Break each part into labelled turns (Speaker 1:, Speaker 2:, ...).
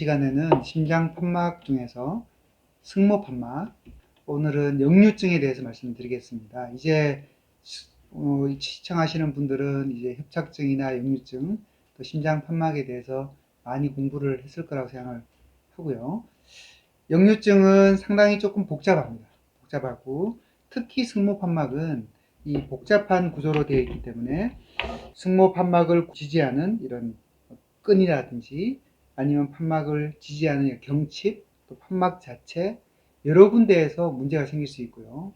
Speaker 1: 시간에는 심장 판막 중에서 승모 판막, 오늘은 역류증에 대해서 말씀드리겠습니다. 이제 시청하시는 분들은 이제 협착증이나 역류증, 또 심장 판막에 대해서 많이 공부를 했을 거라고 생각을 하고요. 역류증은 상당히 조금 복잡합니다. 복잡하고 특히 승모 판막은 이 복잡한 구조로 되어 있기 때문에 승모 판막을 지지하는 이런 끈이라든지 아니면 판막을 지지하는 경칩, 또 판막 자체 여러 군데에서 문제가 생길 수 있고요.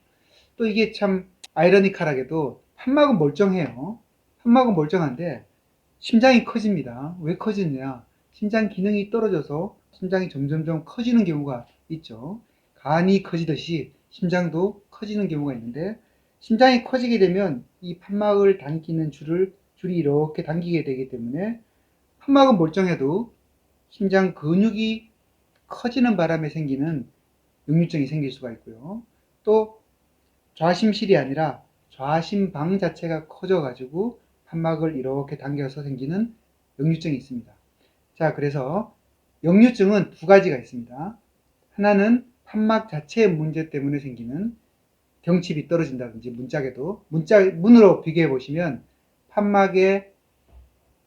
Speaker 1: 또 이게 참 아이러니컬하게도 판막은 멀쩡해요. 판막은 멀쩡한데 심장이 커집니다. 왜 커지느냐? 심장 기능이 떨어져서 심장이 점점점 커지는 경우가 있죠. 간이 커지듯이 심장도 커지는 경우가 있는데, 심장이 커지게 되면 이 판막을 당기는 줄이 이렇게 당기게 되기 때문에 판막은 멀쩡해도 심장 근육이 커지는 바람에 생기는 역류증이 생길 수가 있고요. 또 좌심실이 아니라 좌심방 자체가 커져가지고 판막을 이렇게 당겨서 생기는 역류증이 있습니다. 자, 그래서 역류증은 두 가지가 있습니다. 하나는 판막 자체의 문제 때문에 생기는 경칩이 떨어진다든지 문으로 비교해 보시면 판막에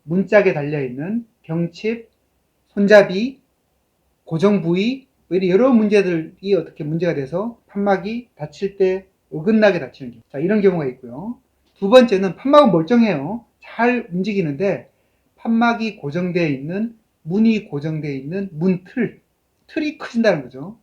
Speaker 1: 문짝에 달려있는 경칩, 손잡이, 고정 부위, 여러 문제들이 어떻게 문제가 돼서 판막이 다칠 때 어긋나게 다치는 경우. 자, 이런 경우가 있고요. 두 번째는 판막은 멀쩡해요. 잘 움직이는데 판막이 고정되어 있는, 문이 고정되어 있는 틀이 커진다는 거죠.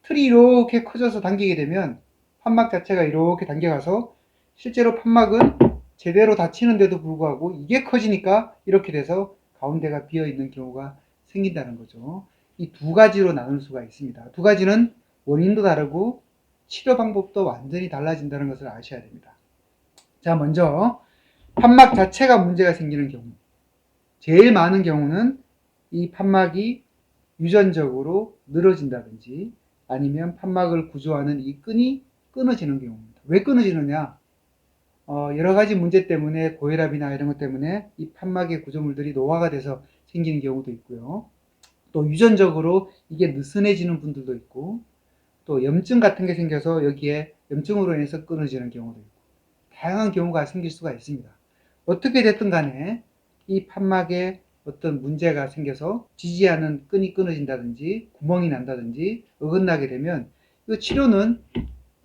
Speaker 1: 틀이 이렇게 커져서 당기게 되면 판막 자체가 이렇게 당겨가서 실제로 판막은 제대로 닫히는데도 불구하고 이게 커지니까 이렇게 돼서 가운데가 비어 있는 경우가 생긴다는 거죠. 이 두 가지로 나눌 수가 있습니다. 두 가지는 원인도 다르고 치료 방법도 완전히 달라진다는 것을 아셔야 됩니다. 자, 먼저 판막 자체가 문제가 생기는 경우, 제일 많은 경우는 이 판막이 유전적으로 늘어진다든지 아니면 판막을 구조하는 이 끈이 끊어지는 경우입니다. 왜 끊어지느냐? 여러 가지 문제 때문에, 고혈압이나 이런 것 때문에 이 판막의 구조물들이 노화가 돼서 생기는 경우도 있고요. 또 유전적으로 이게 느슨해지는 분들도 있고, 또 염증 같은 게 생겨서 여기에 염증으로 인해서 끊어지는 경우도 있고, 다양한 경우가 생길 수가 있습니다. 어떻게 됐든 간에 이 판막에 어떤 문제가 생겨서 지지하는 끈이 끊어진다든지 구멍이 난다든지 어긋나게 되면 이 치료는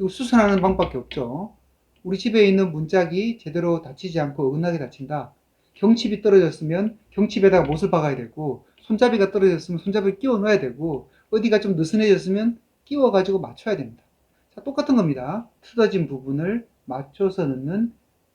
Speaker 1: 수술하는 방법밖에 없죠. 우리 집에 있는 문짝이 제대로 닫히지 않고 어긋나게 닫힌다. 경칩이 떨어졌으면 경칩에다가 못을 박아야 되고, 손잡이가 떨어졌으면 손잡이를 끼워 넣어야 되고, 어디가 좀 느슨해졌으면 끼워 가지고 맞춰야 됩니다. 자, 똑같은 겁니다. 틀어진 부분을 맞춰서 넣는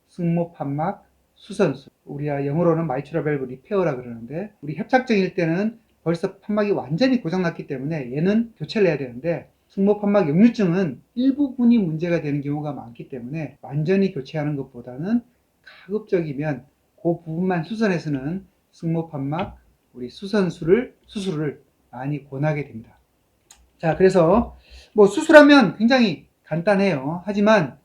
Speaker 1: 승모 판막 수선술. 우리가 영어로는 마이트럴 밸브 리페어라 그러는데, 우리 협착증일 때는 벌써 판막이 완전히 고장났기 때문에 얘는 교체를 해야 되는데, 승모 판막 역류증은 일부분이 문제가 되는 경우가 많기 때문에 완전히 교체하는 것보다는 가급적이면 그 부분만 수선해서는 승모 판막 우리 수술을 많이 권하게 됩니다. 자, 그래서 뭐 수술하면 굉장히 간단해요. 하지만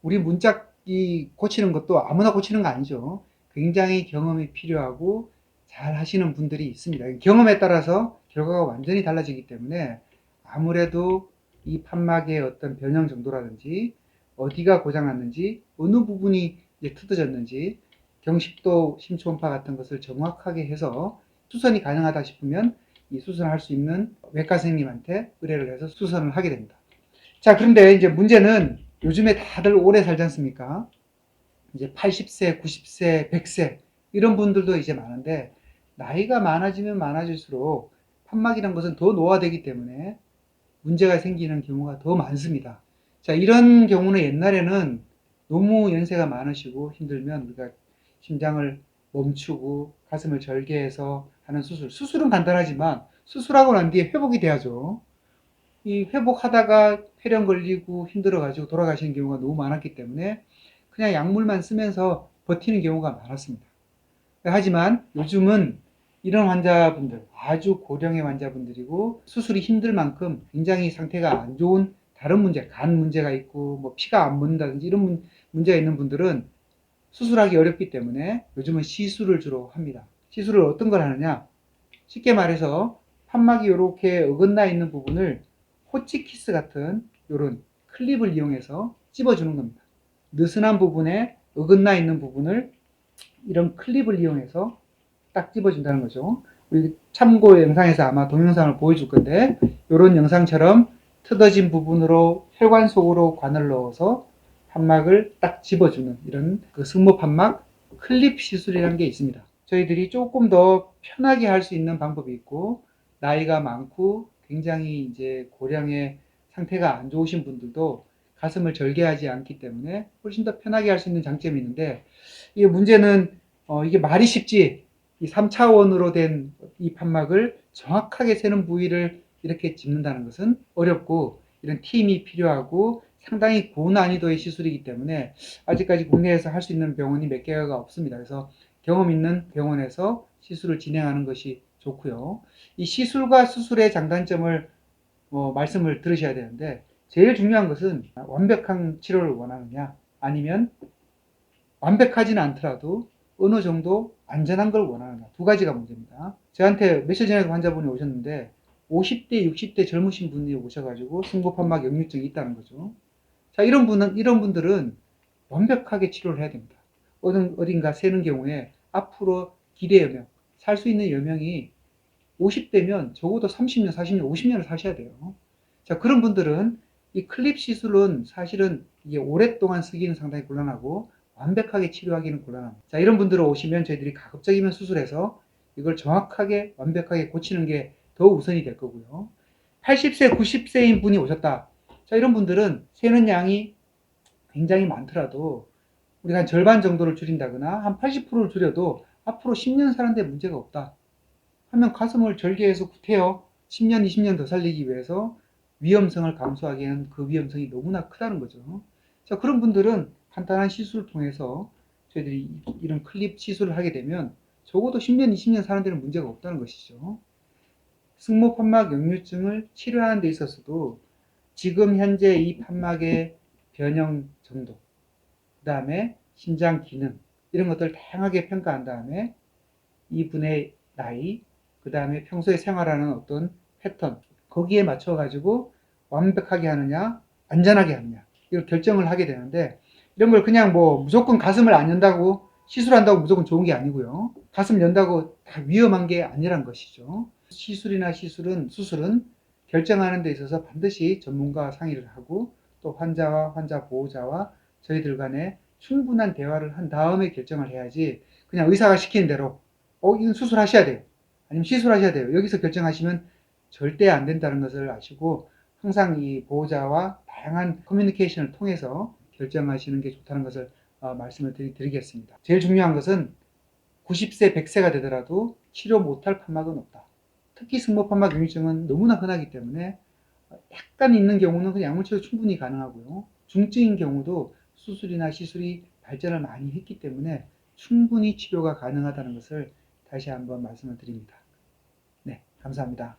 Speaker 1: 우리 문짝이 고치는 것도 아무나 고치는 거 아니죠. 굉장히 경험이 필요하고 잘 하시는 분들이 있습니다. 경험에 따라서 결과가 완전히 달라지기 때문에 아무래도 이 판막의 어떤 변형 정도라든지 어디가 고장났는지 어느 부분이 이제 뜯어졌는지 경식도 심초음파 같은 것을 정확하게 해서 수선이 가능하다 싶으면 이 수선을 할 수 있는 외과 선생님한테 의뢰를 해서 수선을 하게 됩니다. 자, 그런데 이제 문제는 요즘에 다들 오래 살지 않습니까? 이제 80세, 90세, 100세 이런 분들도 이제 많은데, 나이가 많아지면 많아질수록 판막이란 것은 더 노화되기 때문에 문제가 생기는 경우가 더 많습니다. 자, 이런 경우는 옛날에는 너무 연세가 많으시고 힘들면 우리가 심장을 멈추고 가슴을 절개해서 하는 수술은 간단하지만 수술하고 난 뒤에 회복이 돼야죠. 이 회복하다가 폐렴 걸리고 힘들어가지고 돌아가시는 경우가 너무 많았기 때문에 그냥 약물만 쓰면서 버티는 경우가 많았습니다. 하지만 요즘은 이런 환자분들, 아주 고령의 환자분들이고 수술이 힘들 만큼 굉장히 상태가 안 좋은 다른 문제, 간 문제가 있고 뭐 피가 안 묻는다든지 이런 문제가 있는 분들은 수술하기 어렵기 때문에 요즘은 시술을 주로 합니다. 시술을 어떤 걸 하느냐? 쉽게 말해서 판막이 이렇게 어긋나 있는 부분을 호치키스 같은 이런 클립을 이용해서 찝어주는 겁니다. 느슨한 부분에 어긋나 있는 부분을 이런 클립을 이용해서 딱 찝어준다는 거죠. 우리 참고 영상에서 아마 동영상을 보여줄 건데 이런 영상처럼 틀어진 부분으로 혈관 속으로 관을 넣어서 판막을 딱 집어주는 이런 그 승모 판막 클립 시술이라는 게 있습니다. 저희들이 조금 더 편하게 할 수 있는 방법이 있고 나이가 많고 굉장히 이제 고령의 상태가 안 좋으신 분들도 가슴을 절개하지 않기 때문에 훨씬 더 편하게 할 수 있는 장점이 있는데 이게 문제는 이게 말이 쉽지 이 3차원으로 된 이 판막을 정확하게 세는 부위를 이렇게 짚는다는 것은 어렵고 이런 팀이 필요하고 상당히 고난이도의 시술이기 때문에 아직까지 국내에서 할 수 있는 병원이 몇 개가 없습니다. 그래서 경험 있는 병원에서 시술을 진행하는 것이 좋고요. 이 시술과 수술의 장단점을 말씀을 들으셔야 되는데 제일 중요한 것은 완벽한 치료를 원하느냐 아니면 완벽하지는 않더라도 어느 정도 안전한 걸 원하느냐 두 가지가 문제입니다. 저한테 며칠 전에도 환자분이 오셨는데 50대, 60대 젊으신 분이 오셔가지고 승모판막 역류증이 있다는 거죠. 자, 이런 분들은 완벽하게 치료를 해야 됩니다. 어딘가 새는 경우에 앞으로 기대 여명, 살 수 있는 여명이 50대면 적어도 30년, 40년, 50년을 사셔야 돼요. 자, 그런 분들은 이 클립 시술은 사실은 이게 오랫동안 쓰기는 상당히 곤란하고 완벽하게 치료하기는 곤란합니다. 자, 이런 분들 오시면 저희들이 가급적이면 수술해서 이걸 정확하게 완벽하게 고치는 게 더 우선이 될 거고요. 80세, 90세인 분이 오셨다. 자, 이런 분들은 새는 양이 굉장히 많더라도 우리가 한 절반 정도를 줄인다거나 한 80%를 줄여도 앞으로 10년 사는데 문제가 없다 하면 가슴을 절개해서 구태여 10년, 20년 더 살리기 위해서 위험성을 감수하기에는 그 위험성이 너무나 크다는 거죠. 자, 그런 분들은 간단한 시술을 통해서 저희들이 이런 클립 시술을 하게 되면 적어도 10년, 20년 사는 데는 문제가 없다는 것이죠. 승모판막 역류증을 치료하는 데 있어서도 지금 현재 이 판막의 변형 정도, 그 다음에 심장 기능, 이런 것들을 다양하게 평가한 다음에 이분의 나이, 그 다음에 평소에 생활하는 어떤 패턴, 거기에 맞춰가지고 완벽하게 하느냐, 안전하게 하느냐, 이걸 결정을 하게 되는데, 이런 걸 그냥 뭐 무조건 가슴을 안 연다고, 시술한다고 무조건 좋은 게 아니고요. 가슴 연다고 다 위험한 게 아니란 것이죠. 시술이나 수술은 결정하는 데 있어서 반드시 전문가와 상의를 하고, 또 환자와 환자 보호자와 저희들 간에 충분한 대화를 한 다음에 결정을 해야지, 그냥 의사가 시키는 대로 이건 수술하셔야 돼요. 아니면 시술하셔야 돼요. 여기서 결정하시면 절대 안 된다는 것을 아시고 항상 이 보호자와 다양한 커뮤니케이션을 통해서 결정하시는 게 좋다는 것을 말씀을 드리겠습니다. 제일 중요한 것은 90세, 100세가 되더라도 치료 못할 판막은 없다. 특히 승모판막 역류증은 너무나 흔하기 때문에 약간 있는 경우는 그냥 약물 치료 충분히 가능하고요. 중증인 경우도 수술이나 시술이 발전을 많이 했기 때문에 충분히 치료가 가능하다는 것을 다시 한번 말씀을 드립니다. 네, 감사합니다.